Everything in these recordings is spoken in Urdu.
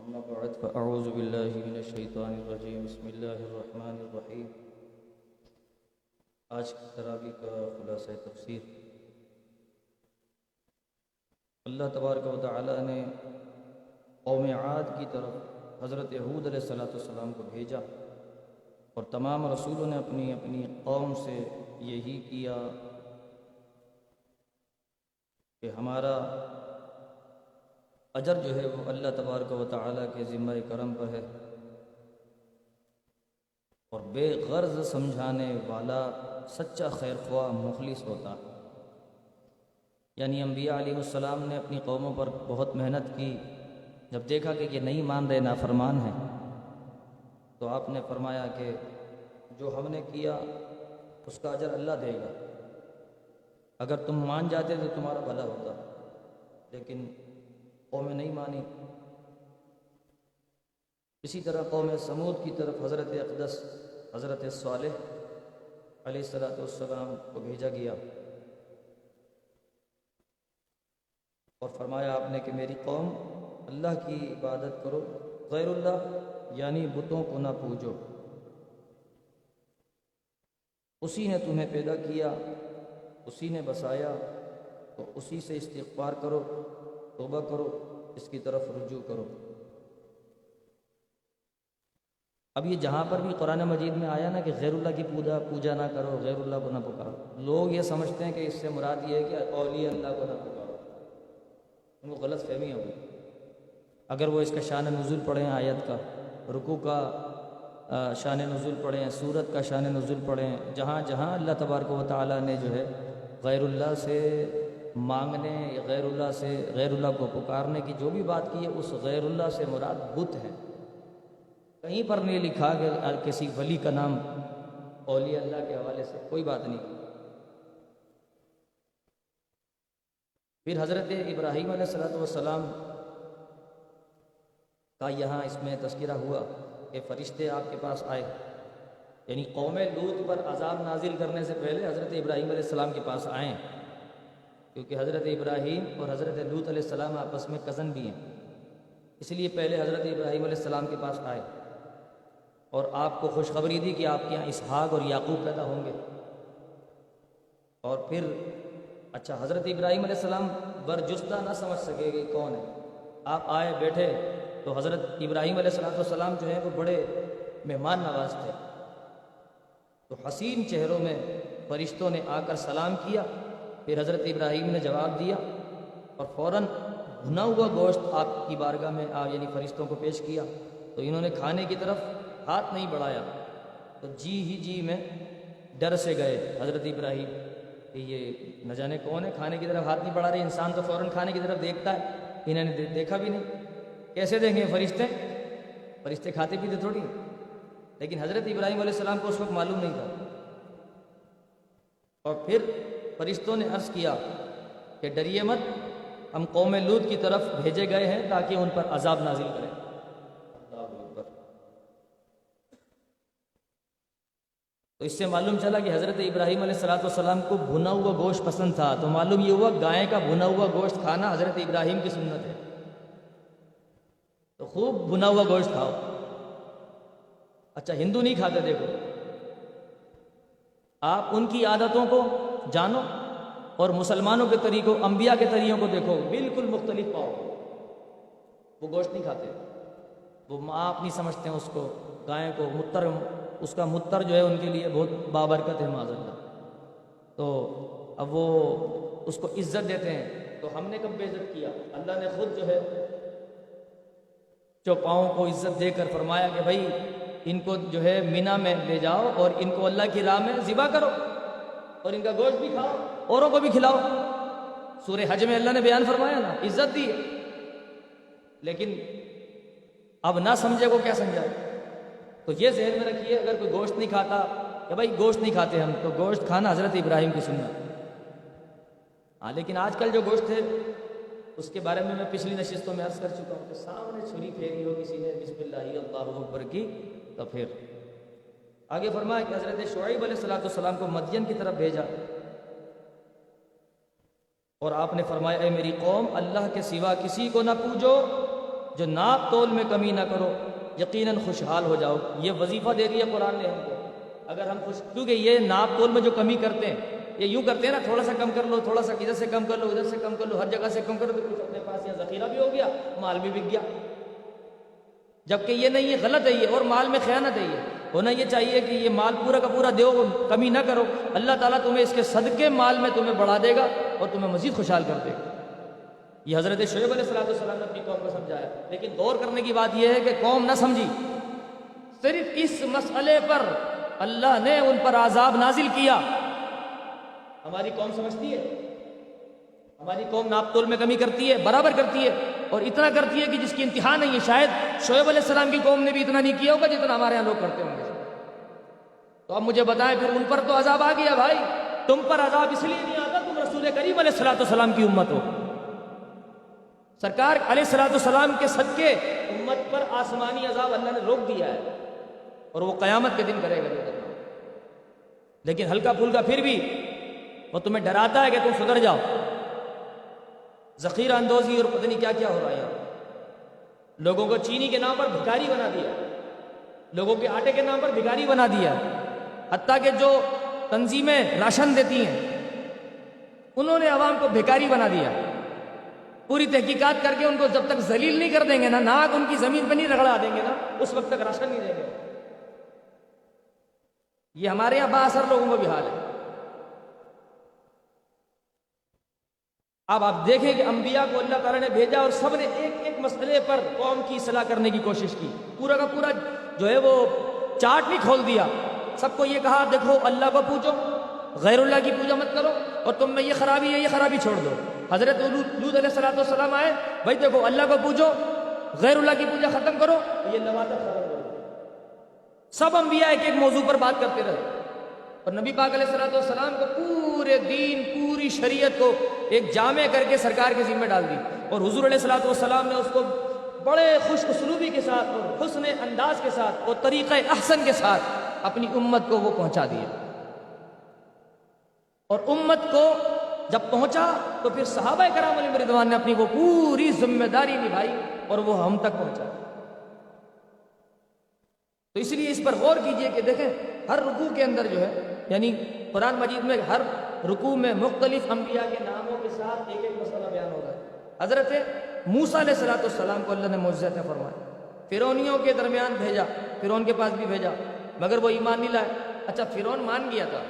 أما بعد فأعوذ بالله من الشيطان الرجيم بسم الله الرحمن الرحيم۔ آج کی تراویح کا خلاصہ تفسیر، اللہ تبارک و تعالی نے قوم عاد کی طرف حضرت ہود علیہ السلام کو بھیجا، اور تمام رسولوں نے اپنی اپنی قوم سے یہی کیا کہ ہمارا اجر جو ہے وہ اللہ تبارک و تعالی کے ذمہ کرم پر ہے، اور بے غرض سمجھانے والا سچا خیر خواہ مخلص ہوتا ہے۔ یعنی انبیاء علیہ السلام نے اپنی قوموں پر بہت محنت کی، جب دیکھا کہ یہ نہیں مان رہے، نافرمان ہیں، تو آپ نے فرمایا کہ جو ہم نے کیا اس کا اجر اللہ دے گا، اگر تم مان جاتے تو تمہارا بھلا ہوتا، لیکن قوم نہیں مانی۔ اسی طرح قوم سمود کی طرف حضرت اقدس حضرت صالح علیہ السلام کو بھیجا گیا، اور فرمایا آپ نے کہ میری قوم اللہ کی عبادت کرو، غیر اللہ یعنی بتوں کو نہ پوجو، اسی نے تمہیں پیدا کیا، اسی نے بسایا، تو اسی سے استغفار کرو، توبہ کرو، اس کی طرف رجوع کرو۔ اب یہ جہاں پر بھی قرآن مجید میں آیا نا کہ غیر اللہ کی پوجا نہ کرو، غیر اللہ کو نہ پکارو، لوگ یہ سمجھتے ہیں کہ اس سے مراد یہ ہے کہ اولیاء اللہ کو نہ پکارو، ان کو غلط فہمی ہوگی۔ اگر وہ اس کا شان نزول پڑھیں، آیت کا رکوع کا شان نزول پڑھیں، سورت کا شان نزول پڑھیں، جہاں جہاں اللہ تبارک و تعالی نے جو ہے غیر اللہ سے مانگنے، غیر اللہ کو پکارنے کی جو بھی بات کی ہے، اس غیر اللہ سے مراد بت ہے۔ کہیں پر نہیں لکھا کہ کسی ولی کا نام اولیاء اللہ کے حوالے سے، کوئی بات نہیں۔ پھر حضرت ابراہیم علیہ السلام کا یہاں اس میں تذکرہ ہوا کہ فرشتے آپ کے پاس آئے، یعنی قوم لوط پر عذاب نازل کرنے سے پہلے حضرت ابراہیم علیہ السلام کے پاس آئیں، کیونکہ حضرت ابراہیم اور حضرت لوط علیہ السلام آپس میں کزن بھی ہیں، اس لیے پہلے حضرت ابراہیم علیہ السلام کے پاس آئے اور آپ کو خوشخبری دی کہ آپ کے یہاں اسحاق اور یعقوب پیدا ہوں گے۔ اور پھر حضرت ابراہیم علیہ السلام برجستہ نہ سمجھ سکے کہ کون ہے، آپ آئے بیٹھے تو حضرت ابراہیم علیہ السلام جو ہیں وہ بڑے مہمان نواز تھے، تو حسین چہروں میں فرشتوں نے آ کر سلام کیا، پھر حضرت ابراہیم نے جواب دیا اور فوراً بھنا ہوا گوشت آپ کی بارگاہ میں یعنی فرشتوں کو پیش کیا، تو انہوں نے کھانے کی طرف ہاتھ نہیں بڑھایا، تو جی میں ڈر سے گئے حضرت ابراہیم کہ یہ نہ جانے کون ہے، کھانے کی طرف ہاتھ نہیں بڑھا رہے، انسان تو فوراً کھانے کی طرف دیکھتا ہے، انہوں نے دیکھا بھی نہیں، کیسے دیکھیں فرشتے کھاتے پیتے تھوڑی، لیکن حضرت ابراہیم علیہ السلام کو اس وقت معلوم نہیں تھا۔ اور پھر فرشتوں نے عرض کیا کہ ڈریے مت، ہم قوم لوط کی طرف بھیجے گئے ہیں تاکہ ان پر عذاب نازل کریں۔ اللہ اکبر۔ تو اس سے معلوم چلا کہ حضرت ابراہیم علیہ السلام کو بھنا ہوا گوشت پسند تھا، تو معلوم یہ ہوا گائے کا بھنا ہوا گوشت کھانا حضرت ابراہیم کی سنت ہے، تو خوب بھنا ہوا گوشت کھاؤ۔ ہندو نہیں کھاتے، دیکھو آپ ان کی عادتوں کو جانو اور مسلمانوں کے طریقوں، انبیاء کے طریقوں کو دیکھو، بالکل مختلف پاؤ۔ وہ گوشت نہیں کھاتے، وہ آپ نہیں سمجھتے ہیں اس کو، گائے کو اس کا متر جو ہے ان کے لیے بہت بابرکت ہے معاذ اللہ، تو اب وہ اس کو عزت دیتے ہیں۔ تو ہم نے کب بے عزت کیا؟ اللہ نے خود جو ہے چوپاؤں کو عزت دے کر فرمایا کہ بھائی ان کو جو ہے مینا میں لے جاؤ اور ان کو اللہ کی راہ میں ذبح کرو، اور ان کا گوشت بھی کھاؤ، اوروں کو بھی کھلاؤ۔ سورہ حج میں اللہ نے بیان فرمایا نا، عزت دی ہے، لیکن اب نہ سمجھے کو کیا سمجھائے؟ تو یہ ذہن میں رکھیے، اگر کوئی گوشت نہیں کھاتا کہ بھائی گوشت نہیں کھاتے ہم، تو گوشت کھانا حضرت ابراہیم کی سنت۔ لیکن آج کل جو گوشت ہے اس کے بارے میں پچھلی نشستوں میں عرض کر چکا ہوں کہ سامنے چھری پھیری ہو کسی نے بسم اللہ اللہ اکبر کی، تو پھر آگے فرمایا کہ حضرت شعیب علیہ السلام کو مدین کی طرف بھیجا، اور آپ نے فرمایا اے میری قوم، اللہ کے سوا کسی کو نہ پوجو جو ناپ تول میں کمی نہ کرو یقیناً خوشحال ہو جاؤ. یہ وظیفہ دے دیا قرآن نے ہم کو. اگر ہم کیونکہ یہ ناپ تول میں جو کمی کرتے ہیں یہ یوں کرتے ہیں نا, تھوڑا سا کم کر لو, تھوڑا سا ادھر سے کم کر لو, ادھر سے کم کر لو, ہر جگہ سے کم کر دو, کچھ اپنے پاس یہاں ذخیرہ بھی ہو گیا, مال بھی بک گیا. جبکہ یہ نہیں, یہ غلط ہے, یہ اور مال میں خیانت ہے. یہ ہونا یہ چاہیے کہ یہ مال پورا کا پورا دو, کمی نہ کرو. اللہ تعالیٰ تمہیں اس کے صدقے مال میں تمہیں بڑھا دے گا اور تمہیں مزید خوشحال کر دے گا. یہ حضرت شعیب علیہ السلام نے اپنی قوم کو سمجھایا. لیکن غور کرنے کی بات یہ ہے کہ قوم نہ سمجھی. صرف اس مسئلے پر اللہ نے ان پر عذاب نازل کیا. ہماری قوم سمجھتی ہے, ہماری قوم ناپ تول میں کمی کرتی ہے, برابر کرتی ہے, اور اتنا کرتی ہے کہ جس کی انتہا نہیں ہے. شاید شعیب علیہ السلام کی قوم نے بھی اتنا نہیں کیا ہوگا جتنا ہمارے یہاں لوگ کرتے ہوں گے. تو اب مجھے بتائیں, پھر ان پر تو عذاب آ گیا بھائی. تم پر عذاب اس لیے نہیں آتا تم رسول کریم علیہ السلام کی امت ہو. سرکار علیہ السلام کے صدقے امت پر آسمانی عذاب اللہ نے روک دیا ہے, اور وہ قیامت کے دن کرے گا. لیکن ہلکا پھلکا پھر بھی وہ تمہیں ڈراتا ہے کہ تم سدھر جاؤ. ذخیرہ اندوزی اور پتہ نہیں کیا کیا ہو رہا ہے یہاں. لوگوں کو چینی کے نام پر بھکاری بنا دیا, لوگوں کے آٹے کے نام پر بھکاری بنا دیا. حتیٰ کہ جو تنظیمیں راشن دیتی ہیں انہوں نے عوام کو بھکاری بنا دیا. پوری تحقیقات کر کے ان کو جب تک ذلیل نہیں کر دیں گے نا, ناک ان کی زمین پہ نہیں رگڑا دیں گے نا, اس وقت تک راشن نہیں دیں گے. یہ ہمارے یہاں بااثر لوگوں کا بھی حال ہے. اب آپ دیکھیں کہ انبیاء کو اللہ تعالیٰ نے بھیجا اور سب نے ایک ایک مسئلے پر قوم کی اصلاح کرنے کی کوشش کی. پورا کا پورا جو ہے وہ چارٹ بھی کھول دیا. سب کو یہ کہا دیکھو اللہ کو پوجو, غیر اللہ کی پوجا مت کرو, اور تم میں یہ خرابی ہے یہ خرابی چھوڑ دو. حضرت لوط علیہ السلام آئے, بھائی دیکھو اللہ کو پوجو, غیر اللہ کی پوجا ختم کرو, یہ نباتت ختم کرو. سب انبیاء ایک ایک موضوع پر بات کرتے رہے. اور نبی پاک علیہ السلام کو پورے دین پوری شریعت کو ایک جامع کر کے سرکار کے ذمہ ڈال دی. اور حضور علیہ السلام نے اس کو بڑے خوش اسلوبی کے ساتھ اور حسن انداز کے ساتھ اور طریقہ احسن کے ساتھ اپنی امت کو وہ پہنچا دیا. اور امت کو جب پہنچا تو پھر صحابہ کرام علیہم رضوان نے اپنی وہ پوری ذمہ داری نبھائی اور وہ ہم تک پہنچا. تو اس لیے اس پر غور کیجئے کہ دیکھیں ہر رکوع کے اندر جو ہے, یعنی قرآن مجید میں ہر رکوع میں مختلف انبیاء کے ناموں کے ساتھ ایک ایک مسئلہ بیان ہو رہا ہے. حضرت موسیٰ علیہ السلام کو اللہ نے معجزہ عطا فرمایا, فرعونیوں کے درمیان بھیجا, فرعون کے پاس بھی بھیجا مگر وہ ایمان نہیں لائے. اچھا فرعون مان گیا تھا.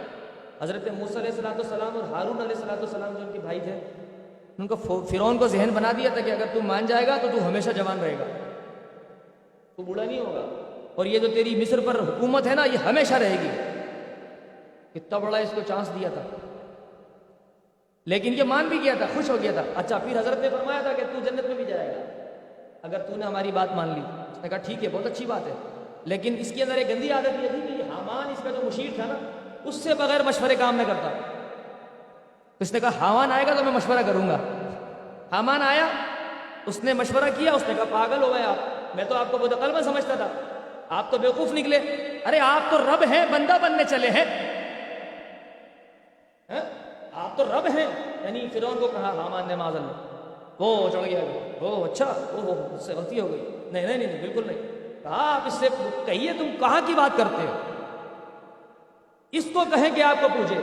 حضرت موسیٰ علیہ السلام اور ہارون علیہ السلام جو ان کے بھائی تھے, ان کو فرعون کو ذہن بنا دیا تھا کہ اگر تو مان جائے گا تو تو ہمیشہ جوان رہے گا, تو بوڑھا نہیں ہوگا, اور یہ جو تیری مصر پر حکومت ہے نا یہ ہمیشہ رہے گی. کتنا بڑا اس کو چانس دیا تھا, لیکن یہ مان بھی گیا تھا, خوش ہو گیا تھا. اچھا پھر حضرت نے فرمایا تھا کہ تو جنت میں بھی جائے گا اگر تو نے ہماری بات مان لی. اس نے کہا ٹھیک ہے, بہت اچھی بات ہے, لیکن اس کے اندر ایک گندی عادت یہ تھی کہ یہ حامان اس کا جو مشیر تھا نا اس سے بغیر مشورے کام نہ کرتا. اس نے کہا حامان آئے گا تو میں مشورہ کروں گا. حامان آیا, اس نے مشورہ کیا, اس نے کہا پاگل ہو گئے آپ, میں تو آپ کو بہت عقل مند سمجھتا تھا, آپ تو بیوقوف نکلے. ارے آپ تو رب ہیں, بندہ بننے چلے ہیں, آپ تو رب ہیں. یعنی فرعون کو کہا حامان نے معاذ اللہ, وہ چڑھ گیا, وہ اچھا اس سے غلطی ہو گئی. نہیں بالکل نہیں. کہا آپ اس سے کہیے تم کہاں کی بات کرتے ہو, اس کو کہیں کہ آپ کو پوچھے.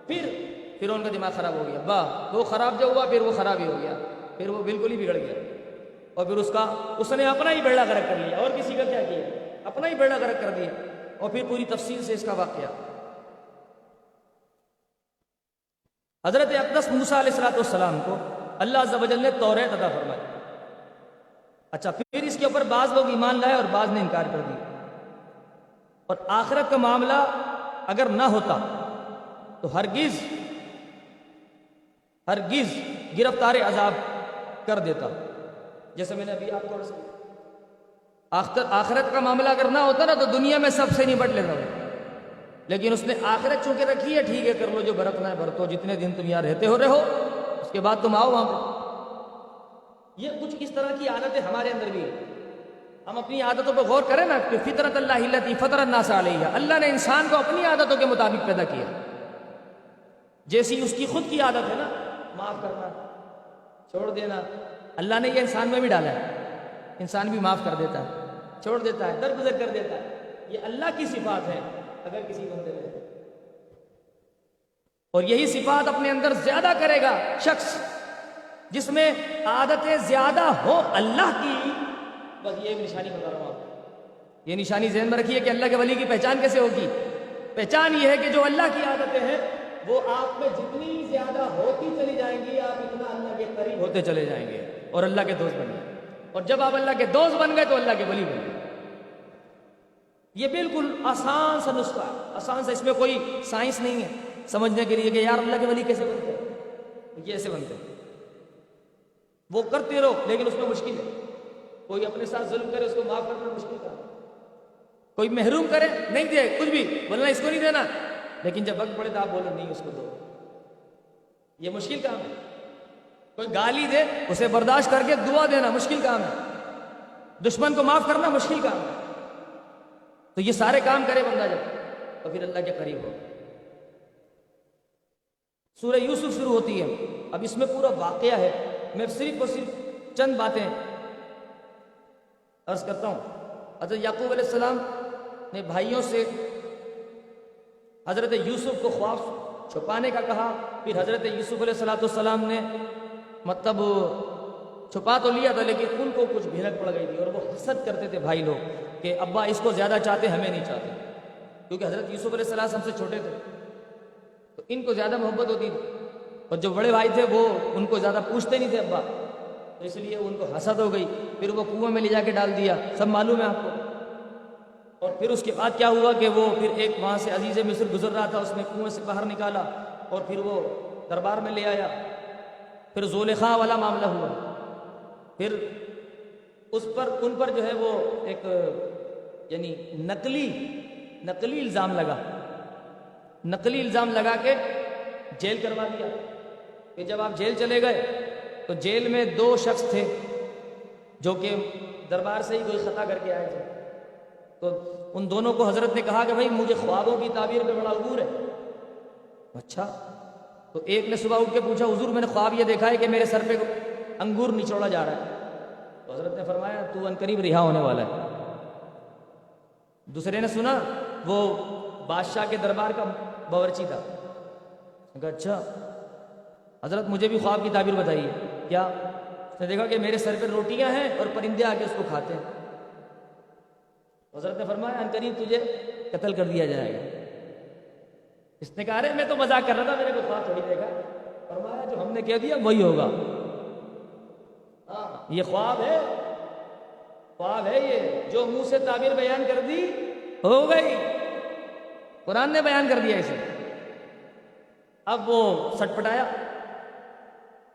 پھر فرعون کا دماغ خراب ہو گیا. واہ, وہ خراب جو ہوا پھر وہ خراب ہی ہو گیا, پھر وہ بالکل ہی بگڑ گیا. اور پھر اس نے اپنا ہی بیڑا غرق کر لیا, اور کسی کا کیا کیا, اپنا ہی بیڑا غرق کر دیا. اور پھر پوری تفصیل سے اس کا واقعہ. حضرت اقدس موسیٰ علیہ السلام کو اللہ عز و جل نے توریت عطا فرمائی. اچھا پھر اس کے اوپر بعض لوگ ایمان لائے اور بعض نے انکار کر دیا. اور آخرت کا معاملہ اگر نہ ہوتا تو ہرگز گرفتار عذاب کر دیتا. جیسے میں نے ابھی آپ کو آخرت کا معاملہ اگر نہ ہوتا نا تو دنیا میں سب سے نپٹ لیتا ہوں. لیکن اس نے آخرت چونکہ رکھی ہے, ٹھیک ہے کر لو جو برتنا ہے برتو, جتنے دن تم یہاں رہتے ہو رہو, اس کے بعد تم آؤ وہاں پہ. یہ کچھ اس طرح کی عادتیں ہمارے اندر بھی ہیں. ہم اپنی عادتوں پہ غور کریں نا کہ فطرت اللہ التی فطر الناس علیہا, اللہ نے انسان کو اپنی عادتوں کے مطابق پیدا کیا. جیسی اس کی خود کی عادت ہے نا, معاف کرنا, چھوڑ دینا, اللہ نے یہ انسان میں بھی ڈالا ہے. انسان بھی معاف کر دیتا ہے، چھوڑ دیتا ہے، درگزر کر دیتا ہے۔ یہ اللہ کی صفات ہے اگر کسی بندے میں، اور یہی صفات اپنے اندر زیادہ کرے گا شخص جس میں عادتیں زیادہ ہو اللہ کی، بس یہ نشانی بتا رہا ہوں آپ کو۔ یہ نشانی ذہن میں رکھیے کہ اللہ کے ولی کی پہچان کیسے ہوگی۔ پہچان یہ ہے کہ جو اللہ کی عادتیں ہیں وہ آپ میں جتنی زیادہ ہوتی چلی جائیں گی، آپ اتنا اللہ کے قریب ہوتے چلے جائیں گے اور اللہ کے دوست بن گئے، اور جب آپ اللہ کے دوست بن گئے تو اللہ کے ولی بن گئے۔ یہ بالکل آسان سا نسخہ ہے، آسان سا، اس میں کوئی سائنس نہیں ہے سمجھنے کے لیے کہ یار اللہ کے ولی کیسے بنتے ہیں۔ یہ ایسے بنتے ہیں، وہ کرتے رہو لیکن اس میں مشکل ہے۔ کوئی اپنے ساتھ ظلم کرے اس کو معاف کرنا مشکل کام ہے، کوئی محروم کرے نہیں دے کچھ بھی، بولنا اس کو نہیں دینا، لیکن جب وقت پڑے تو آپ بولو نہیں اس کو دو، یہ مشکل کام ہے۔ کوئی گالی دے اسے برداشت کر کے دعا دینا مشکل کام ہے، دشمن کو معاف کرنا مشکل کام ہے۔ تو یہ سارے کام کرے بندہ جب، تو پھر اللہ کے قریب ہو۔ سورہ یوسف شروع ہوتی ہے، اب اس میں پورا واقعہ ہے، میں صرف اور صرف چند باتیں عرض کرتا ہوں۔ حضرت یعقوب علیہ السلام نے بھائیوں سے حضرت یوسف کو خواب چھپانے کا کہا، پھر حضرت یوسف علیہ السلام نے مطلب چھپا تو لیا تھا لیکن ان کو کچھ بھنک پڑ گئی تھی، اور وہ حسد کرتے تھے بھائی لوگ کہ ابا اس کو زیادہ چاہتے ہمیں نہیں چاہتے، کیونکہ حضرت یوسف علیہ السلام ہم سے چھوٹے تھے تو ان کو زیادہ محبت ہوتی تھی، اور جو بڑے بھائی تھے وہ ان کو زیادہ پوچھتے نہیں تھے ابا، تو اس لیے ان کو حسد ہو گئی، پھر وہ کنویں میں لے جا کے ڈال دیا، سب معلوم ہے آپ کو۔ اور پھر اس کے بعد کیا ہوا کہ وہ پھر ایک وہاں سے عزیز مصر گزر رہا تھا، اس نے کنویں سے باہر نکالا اور پھر وہ دربار میں لے آیا، پھر زلیخا والا معاملہ ہوا، پھر اس پر ان پر جو ہے وہ ایک یعنی نقلی الزام لگا کے جیل کروا دیا۔ پھر جب آپ جیل چلے گئے تو جیل میں 2 شخص تھے جو کہ دربار سے ہی کوئی خطا کر کے آئے تھے، تو ان دونوں کو حضرت نے کہا کہ بھائی مجھے خوابوں کی تعبیر پہ بڑا عبور ہے۔ اچھا، تو ایک نے صبح اٹھ کے پوچھا حضور میں نے خواب یہ دیکھا ہے کہ میرے سر پہ انگور نچوڑا جا رہا ہے، تو حضرت نے فرمایا تو عنقریب رہا ہونے والا ہے۔ دوسرے نے سنا وہ بادشاہ کے دربار کا باورچی تھا، کہا اچھا حضرت مجھے بھی خواب کی تعبیر بتائیے کیا؟ اس نے دیکھا کہ میرے سر پہ روٹیاں ہیں اور پرندے آ کے اس کو کھاتے ہیں۔ حضرت نے فرمایا عنقریب تجھے قتل کر دیا جائے گا۔ اس نے کہا ارے میں تو مذاق کر رہا تھا، میرے کو خواب تھوڑی دیکھا۔ فرمایا جو ہم نے کہہ دیا وہی ہوگا، یہ خواب ہے یہ جو منہ سے تعبیر بیان کر دی ہو گئی، قرآن نے بیان کر دیا اسے۔ اب وہ سٹ پٹایا۔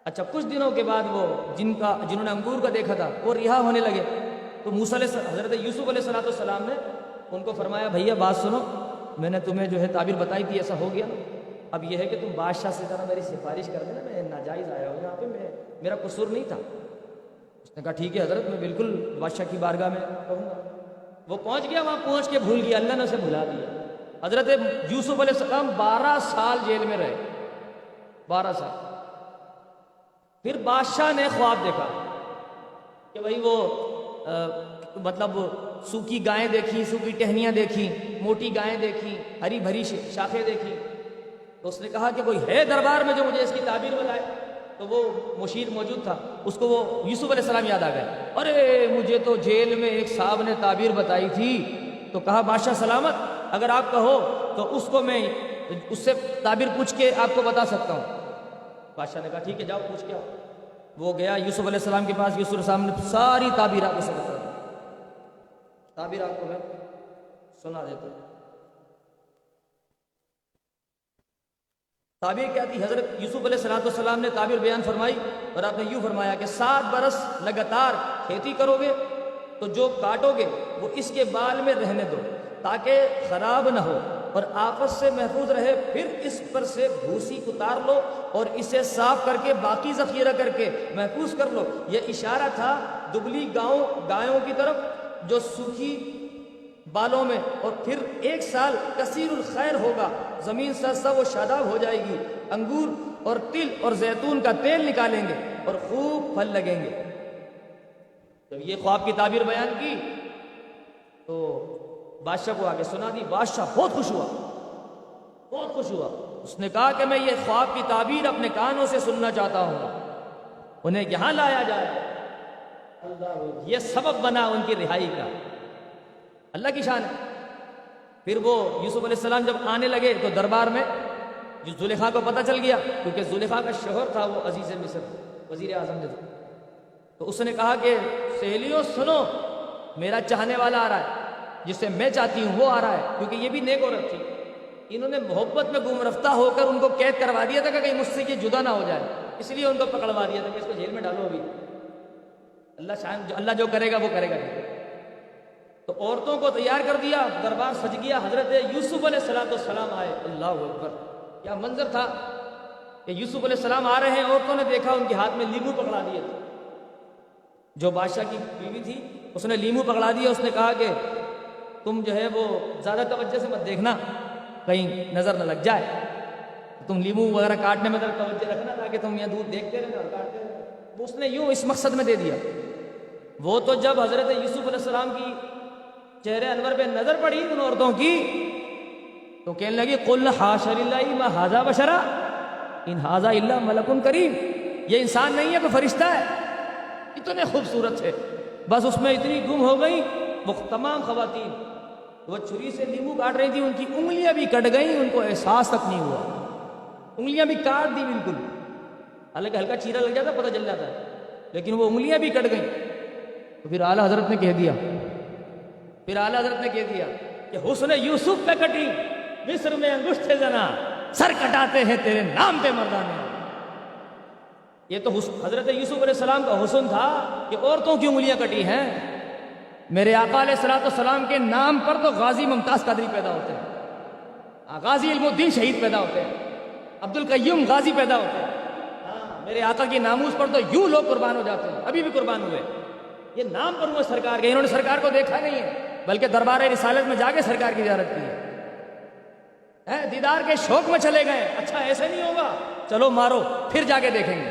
اچھا کچھ دنوں کے بعد وہ جنہوں نے انگور کا دیکھا تھا وہ رہا ہونے لگے، تو حضرت یوسف علیہ السلام نے ان کو فرمایا بھیا بات سنو، میں نے تمہیں جو ہے تعبیر بتائی تھی ایسا ہو گیا، اب یہ ہے کہ تم بادشاہ سے ذرا میری سفارش کر دینا، میں ناجائز آیا ہوں یہاں پہ، میرا قصور نہیں تھا۔ اس نے کہا ٹھیک ہے حضرت میں بالکل بادشاہ کی بارگاہ میں کہوں گا۔ وہ پہنچ گیا، وہاں پہنچ کے بھول گیا، اللہ نے اسے بھلا دیا۔ حضرت یوسف علیہ السلام 12 سال جیل میں رہے، 12 سال۔ پھر بادشاہ نے خواب دیکھا کہ بھائی وہ مطلب سوکھی گائیں دیکھی، سوکھی ٹہنیاں دیکھی، موٹی گائیں دیکھی، ہری بھری شاخیں دیکھی، تو اس نے کہا کہ کوئی ہے دربار میں جو مجھے اس کی تعبیر بتائے؟ تو وہ مشیر موجود تھا، اس کو وہ یوسف علیہ السلام یاد آ گئے، ارے مجھے تو جیل میں ایک صاحب نے تعبیر بتائی تھی۔ تو کہا بادشاہ سلامت، اگر آپ کہو تو اس کو میں اس سے تعبیر پوچھ کے آپ کو بتا سکتا ہوں۔ بادشاہ نے کہا ٹھیک ہے جاؤ پوچھ کے آؤ۔ وہ گیا یوسف علیہ السلام کے پاس، یوسف علیہ السلام نے ساری تعبیر آپ سے بتا دی۔ تعبیر آپ کو میں سنا دیتا ہوں۔ تعبیر کیا تھی؟ حضرت یوسف علیہ السلام نے تعبیر بیان فرمائی اور آپ نے یوں فرمایا کہ 7 برس لگاتار کھیتی کرو گے تو جو کاٹو گے وہ اس کے بال میں رہنے دو تاکہ خراب نہ ہو اور آفت سے محفوظ رہے، پھر اس پر سے بھوسی اتار لو اور اسے صاف کر کے باقی ذخیرہ کر کے محفوظ کر لو۔ یہ اشارہ تھا دبلی گایوں کی طرف جو سوکھی بالوں میں، اور پھر 1 سال کثیر الخیر ہوگا، زمین سرسبز و شاداب ہو جائے گی، انگور اور تل اور زیتون کا تیل نکالیں گے اور خوب پھل لگیں گے۔ جب یہ خواب کی تعبیر بیان کی تو بادشاہ کو آگے سنا دی. بادشاہ بہت خوش ہوا، بہت خوش ہوا. اس نے کہا کہ میں یہ خواب کی تعبیر اپنے کانوں سے سننا چاہتا ہوں، انہیں یہاں لایا جائے. اللہ، یہ سبب بنا ان کی رہائی کا. اللہ کی شان ہے. پھر وہ یوسف علیہ السلام جب آنے لگے تو دربار میں جو زلیخا کو پتہ چل گیا، کیونکہ زلیخا کا شوہر تھا وہ عزیز مصر، وزیر اعظم جو تھا. تو اس نے کہا کہ سہیلیوں سنو، میرا چاہنے والا آ رہا ہے، جسے میں چاہتی ہوں وہ آ رہا ہے. کیونکہ یہ بھی نیک عورت تھی. انہوں نے محبت میں گم رفتہ ہو کر ان کو قید کروا دیا تھا کہ کہیں مجھ سے یہ جدا نہ ہو جائے، اس لیے ان کو پکڑوا دیا تھا کہ اس کو جیل میں ڈالو. ابھی اللہ جو کرے گا وہ کرے گا. تو عورتوں کو تیار کر دیا، دربار سج گیا. حضرت یوسف علیہ السلام آئے. اللہ اکبر، کیا منظر تھا کہ یوسف علیہ السلام آ رہے ہیں. عورتوں نے دیکھا ان کے ہاتھ میں لیمو پکڑا دیے تھے. جو بادشاہ کی بیوی تھی اس نے لیمو پکڑا دیا. اس نے کہا کہ تم جو ہے وہ زیادہ توجہ سے مت دیکھنا، کہیں نظر نہ لگ جائے. تم لیمو وغیرہ کاٹنے میں ذرا توجہ رکھنا تاکہ تم یہاں دودھ دیکھتے رہنا اور کاٹتے رہنا. اس نے یوں اس مقصد میں دے دیا. وہ تو جب حضرت یوسف علیہ السلام کی چہرے انور پہ نظر پڑی ان عورتوں کی تو کہنے لگی قل حاش للہ ما ھذا بشرا ان ھذا الا ملک کریم. یہ انسان نہیں ہے، کوئی فرشتہ ہے. اتنے خوبصورت ہے. بس اس میں اتنی گم ہو گئی. وہ تمام خواتین وہ چھری سے لیمو کاٹ رہی تھی، ان کی انگلیاں بھی کٹ گئیں، ان کو احساس تک نہیں ہوا. انگلیاں بھی کاٹ دی بالکل. حالانکہ ہلکا چیرا لگ جاتا پتہ چل جاتا ہے، لیکن وہ انگلیاں بھی کٹ گئیں. تو پھر اعلیٰ حضرت نے کہہ دیا کہ حسن یوسف پہ کٹی مصر میں انگشت زنا، سر کٹاتے ہیں تیرے نام پہ مردانے. یہ تو حضرت یوسف علیہ السلام کا حسن تھا کہ عورتوں کی انگلیاں کٹی ہیں. میرے آقا علیہ السلام کے نام پر تو غازی ممتاز قادری پیدا ہوتے ہیں، غازی علم الدین شہید پیدا ہوتے ہیں، عبد القیوم غازی پیدا ہوتے ہیں. میرے آقا کی ناموس پر تو یوں لوگ قربان ہو جاتے ہیں، ابھی بھی قربان ہوئے. یہ نام پر ہوئے سرکار کے. انہوں نے سرکار کو دیکھا نہیں ہے بلکہ دربار رسالت میں جا کے سرکار کی زیارت کی ہے. دیدار کے شوق میں چلے گئے. اچھا ایسے نہیں ہوگا، چلو مارو پھر جا کے دیکھیں گے.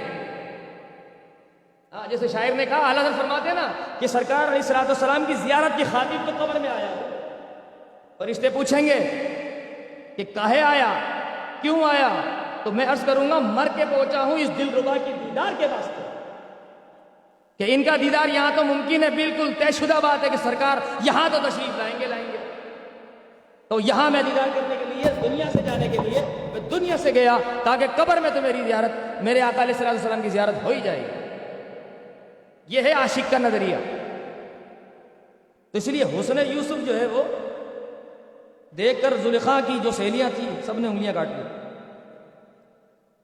جیسے شاعر نے کہا، اعلیٰ حضرت فرماتے ہیں نا کہ سرکار علیہ السلام کی زیارت کی خاطر تو قبر میں آیا. فرشتے پوچھیں گے کہ کاہے آیا، کیوں آیا؟ تو میں عرض کروں گا مر کے پہنچا ہوں اس دلربا کی دیدار کے واسطے. کہ ان کا دیدار یہاں تو ممکن ہے، بالکل طے شدہ بات ہے کہ سرکار یہاں تو تشریف لائیں گے. تو یہاں میں دیدار کرنے کے لیے، دنیا سے جانے کے لیے میں دنیا سے گیا تاکہ قبر میں تو میری زیارت، میرے آقا علیہ السلام کی زیارت ہو ہی جائے. یہ ہے عاشق کا نظریہ. تو اس لیے حسن یوسف جو ہے وہ دیکھ کر زلیخا کی جو سہیلیاں تھیں سب نے انگلیاں کاٹ لی.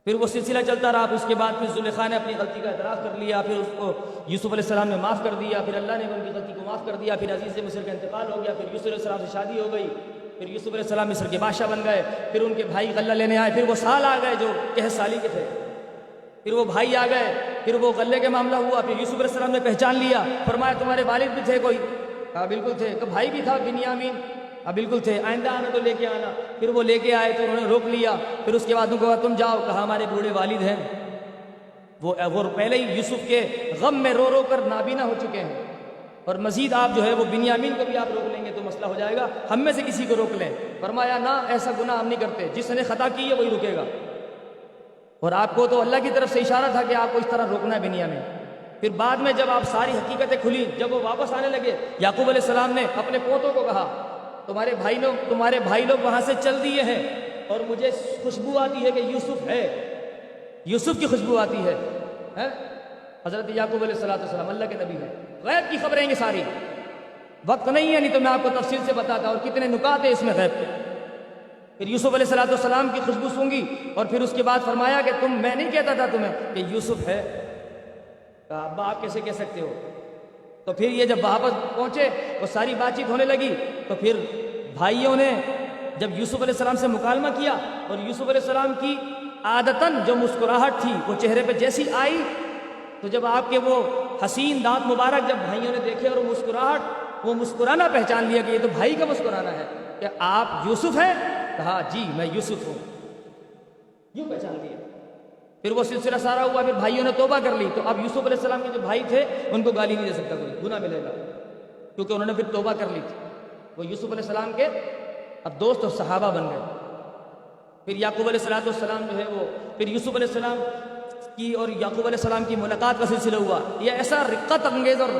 پھر وہ سلسلہ چلتا رہا. اس کے بعد پھر زلیخا نے اپنی غلطی کا اعتراف کر لیا. پھر اس کو یوسف علیہ السلام نے معاف کر دیا. پھر اللہ نے ان کی غلطی کو معاف کر دیا. پھر عزیز مصر کا انتقال ہو گیا. پھر یوسف علیہ السلام سے شادی ہو گئی. پھر یوسف علیہ السلام مصر کے بادشاہ بن گئے. پھر ان کے بھائی غلہ لینے آئے. پھر وہ سال آ گئے جو 60 سالی کے تھے. پھر وہ بھائی آ گئے. پھر وہ غلے کے معاملہ ہوا. پھر یوسف علیہ السلام نے پہچان لیا. فرمایا تمہارے والد بھی تھے کوئی؟ کہا بالکل تھے. کہ بھائی بھی تھا بنیامین؟ ہاں بالکل تھے. آئندہ آنا تو لے کے آنا. پھر وہ لے کے آئے تو انہوں نے روک لیا. پھر اس کے بعد ان کو کہا تم جاؤ. کہا ہمارے بوڑھے والد ہیں، وہ پہلے ہی یوسف کے غم میں رو رو کر نابینا ہو چکے ہیں، اور مزید آپ جو ہے وہ بنیامین کو بھی آپ روک لیں گے تو مسئلہ ہو جائے گا. ہم میں سے کسی کو روک لیں. فرمایا نہ، ایسا گناہ ہم نہیں کرتے. جس نے خطا کی ہے وہی رکے گا. اور آپ کو تو اللہ کی طرف سے اشارہ تھا کہ آپ کو اس طرح روکنا ہے بنیامین. پھر بعد میں جب آپ ساری حقیقتیں کھلی، جب وہ واپس آنے لگے، یعقوب علیہ السلام نے اپنے پوتوں کو کہا تمہارے بھائی لوگ وہاں سے چل دیے ہیں اور مجھے خوشبو آتی ہے کہ یوسف ہے، یوسف کی خوشبو آتی ہے. حضرت یعقوب علیہ السلام اللہ کے نبی ہیں، غیب کی خبریں گے ساری. وقت نہیں ہے، نہیں تو میں آپ کو تفصیل سے بتاتا اور کتنے نکات ہیں اس میں غیب کے. پھر یوسف علیہ السلام کی خوشبو سونگی اور پھر اس کے بعد فرمایا کہ میں نہیں کہتا تھا تمہیں کہ یوسف ہے؟ کہا ابا آپ کیسے کہہ سکتے ہو؟ تو پھر یہ جب واپس پہنچے وہ ساری بات چیت ہونے لگی. تو پھر بھائیوں نے جب یوسف علیہ السلام سے مکالمہ کیا اور یوسف علیہ السلام کی عادتاً جو مسکراہٹ تھی وہ چہرے پہ جیسی آئی، تو جب آپ کے وہ حسین دانت مبارک جب بھائیوں نے دیکھے اور وہ مسکرانا پہچان لیا کہ یہ تو بھائی کا مسکرانا ہے، کہ آپ یوسف ہیں؟ کہا جی میں یوسف ہوں. یوں پہچان لیا. پھر وہ سلسلہ سارا ہوا، پھر بھائیوں نے توبہ کر لی، تو اب یوسف علیہ السلام کے جو بھائی تھے ان کو گالی نہیں دے سکتا کوئی، گناہ ملے گا، کیونکہ انہوں نے پھر توبہ کر لی تھی۔ وہ یوسف علیہ السلام کے اب دوست اور صحابہ بن گئے۔ پھر یعقوب علیہ السلام جو ہے وہ پھر یوسف علیہ السلام کی اور یعقوب علیہ السلام کی ملاقات کا سلسلہ ہوا۔ یہ ایسا رقت انگیز اور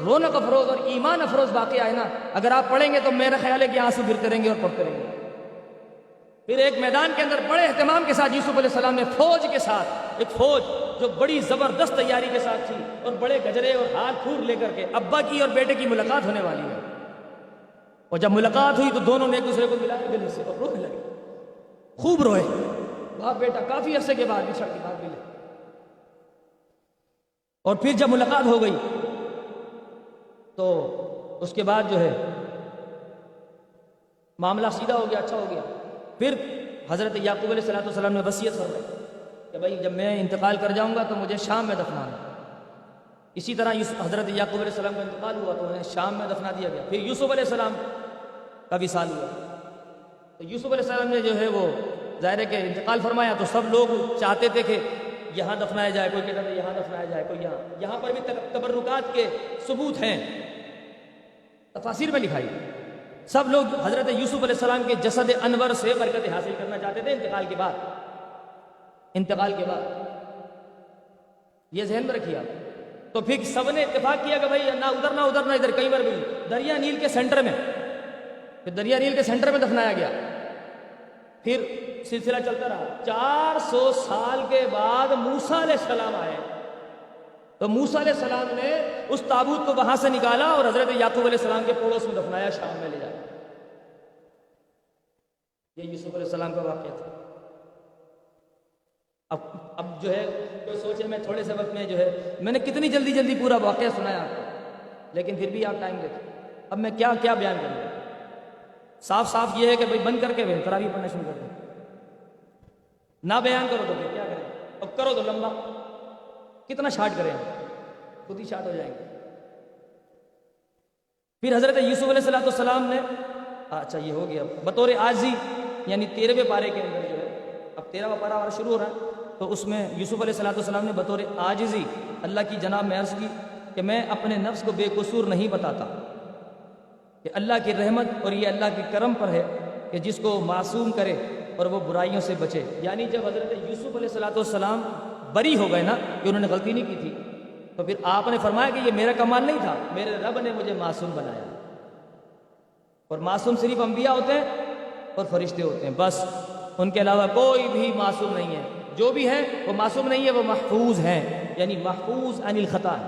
رونق افروز اور ایمان افروز واقعہ ہے نا، اگر آپ پڑھیں گے تو میرا خیال ہے کہ آنسو گرتے رہیں گے اور پڑھتے رہیں گے۔ پھر ایک میدان کے اندر بڑے اہتمام کے ساتھ یوسف علیہ السلام نے فوج کے ساتھ، ایک فوج جو بڑی زبردست تیاری کے ساتھ تھی اور بڑے گجرے اور ہاتھ پھور لے کر کے، ابا کی اور بیٹے کی ملاقات ہونے والی ہے، اور جب ملاقات ہوئی تو دونوں نے ایک دوسرے کو ملا گلے سے اور رونے لگے، خوب روئے، باپ بیٹا کافی عرصے کے بعد بچھڑ کے بعد ملے۔ اور پھر جب ملاقات ہو گئی تو اس کے بعد جو ہے معاملہ سیدھا ہو گیا، اچھا ہو گیا۔ پھر حضرت یعقوب علیہ السلام نے وصیت فرمائی کہ بھائی جب میں انتقال کر جاؤں گا تو مجھے شام میں دفنانا۔ اسی طرح حضرت یعقوب علیہ السلام کا انتقال ہوا تو انہیں شام میں دفنا دیا گیا۔ پھر یوسف علیہ السلام کا وصال ہوا تو یوسف علیہ السلام نے جو ہے وہ ظاہر ہے کہ انتقال فرمایا، تو سب لوگ چاہتے تھے کہ یہاں دفنایا جائے، کوئی کہتا تھا یہاں دفنایا جائے، کوئی یہاں پر بھی تبرکات کے ثبوت ہیں، تفاسیر میں لکھائی۔ سب لوگ حضرت یوسف علیہ السلام کے جسد انور سے برکت حاصل کرنا چاہتے تھے انتقال کے بعد یہ ذہن میں رکھیے آپ۔ تو پھر سب نے اتفاق کیا کہ بھائی نہ ادھر نہ ادھر، کئی بار بھی دریا نیل کے سینٹر میں، پھر دریا نیل کے سینٹر میں دفنایا گیا۔ پھر سلسلہ چلتا رہا، 400 سال کے بعد موسیٰ علیہ السلام آئے، تو موسیٰ علیہ السلام نے اس تابوت کو وہاں سے نکالا اور حضرت یعقوب علیہ السلام کے پڑوس میں دفنایا، شام میں لے جایا۔ یہ یوسف علیہ السلام کا واقعہ تھا۔ اب جو ہے کوئی سوچے میں تھوڑے سے وقت میں جو ہے میں نے کتنی جلدی پورا واقعہ سنایا آپ کو، لیکن پھر بھی آپ ٹائم دیکھیں اب میں کیا بیان کروں گا۔ صاف یہ ہے کہ بھائی بند کر کے تراویح پڑھنا شروع کر دیں، نہ بیان کرو تو پھر کیا کریں، اب کرو تو لمبا، کتنا شارٹ کریں، خود ہی شارٹ ہو جائیں گے۔ پھر حضرت یوسف علیہ السلام نے اچھا یہ ہو گیا بطور عاجزی، یعنی 13ویں پارے کے اندر جو ہے اب 13واں پارہ ہمارا شروع ہو رہا ہے، تو اس میں یوسف علیہ السلام نے بطور عاجزی اللہ کی جناب میں عرض کی کہ میں اپنے نفس کو بے قصور نہیں بتاتا، کہ اللہ کی رحمت اور یہ اللہ کے کرم پر ہے کہ جس کو معصوم کرے اور وہ برائیوں سے بچے۔ یعنی جب حضرت یوسف علیہ السلام بری ہو گئے نا کہ انہوں نے غلطی نہیں کی تھی، تو پھر آپ نے فرمایا کہ یہ میرا کمال نہیں تھا، میرے رب نے مجھے معصوم بنایا، اور معصوم صرف انبیاء ہوتے ہیں اور فرشتے ہوتے ہیں، بس ان کے علاوہ کوئی بھی معصوم نہیں ہے، جو بھی ہے وہ معصوم نہیں ہے، وہ محفوظ ہیں، یعنی محفوظ عن الخطا ہے،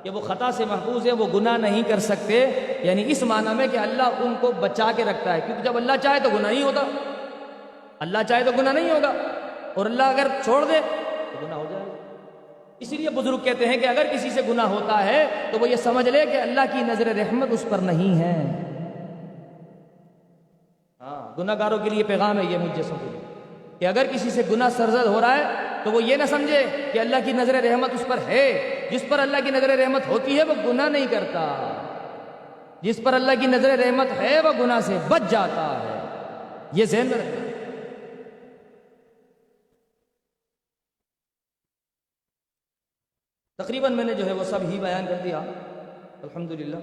کہ وہ خطا سے محفوظ ہے، وہ گناہ نہیں کر سکتے، یعنی اس معنی میں کہ اللہ ان کو بچا کے رکھتا ہے، کیونکہ جب اللہ چاہے تو گناہ نہیں ہوتا، اللہ چاہے تو گناہ نہیں ہوگا، اور اللہ اگر چھوڑ دے تو گناہ ہو جائے گا۔ اسی لیے بزرگ کہتے ہیں کہ اگر کسی سے گناہ ہوتا ہے تو وہ یہ سمجھ لے کہ اللہ کی نظر رحمت اس پر نہیں ہے۔ ہاں، گناہ گاروں کے لیے پیغام ہے یہ مجھ جیسوں کے لیے، کہ اگر کسی سے گناہ سرزد ہو رہا ہے تو وہ یہ نہ سمجھے کہ اللہ کی نظر رحمت اس پر ہے، جس پر اللہ کی نظر رحمت ہوتی ہے وہ گناہ نہیں کرتا، جس پر اللہ کی نظر رحمت ہے وہ گناہ سے بچ جاتا ہے، یہ ذہن میں رکھنا۔ تقریباً میں نے جو ہے وہ سب ہی بیان کر دیا الحمدللہ۔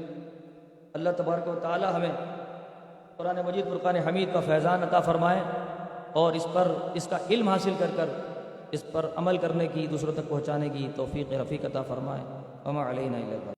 اللہ تبارک و تعالی ہمیں قرآن مجید فرقان حمید کا فیضان عطا فرمائے، اور اس کا علم حاصل کر اس پر عمل کرنے کی، دوسروں تک پہنچانے کی توفیق رفیق عطا فرمائے۔ وما علینا الا البلاغ۔